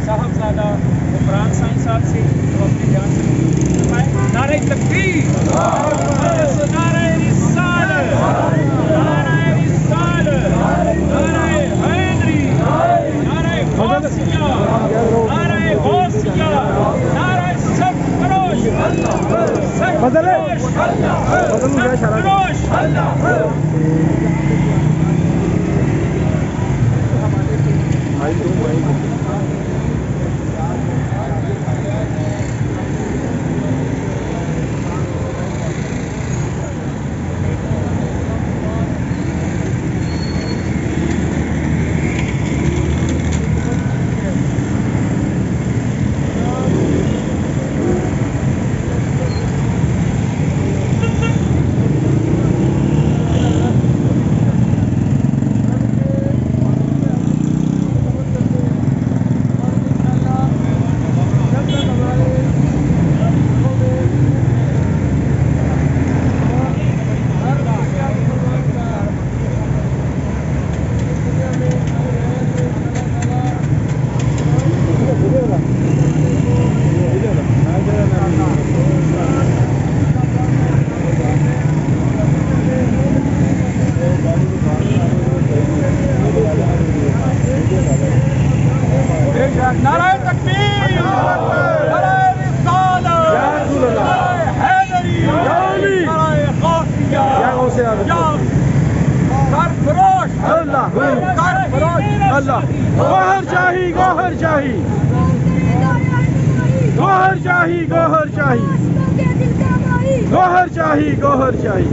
साहबजादा गुफरान साईं साहब से तो अपने ध्यान से नारे तकबीर, नारे रिसालत, नारे रिसालत, नारे हैदरी, नारे गौसिया, नारे गौसिया, नारे सरफरोश, सरफरोश, नारे तकबीर, नारे रिसालत, नारे हैदरी, नारे गौसिया, सरफरोश, अल्लाह सरफरोश, अल्लाह गौहर शाही, गौहर शाही, गौहर शाही, गौहर शाही, गौहर शाही, गौहर शाही।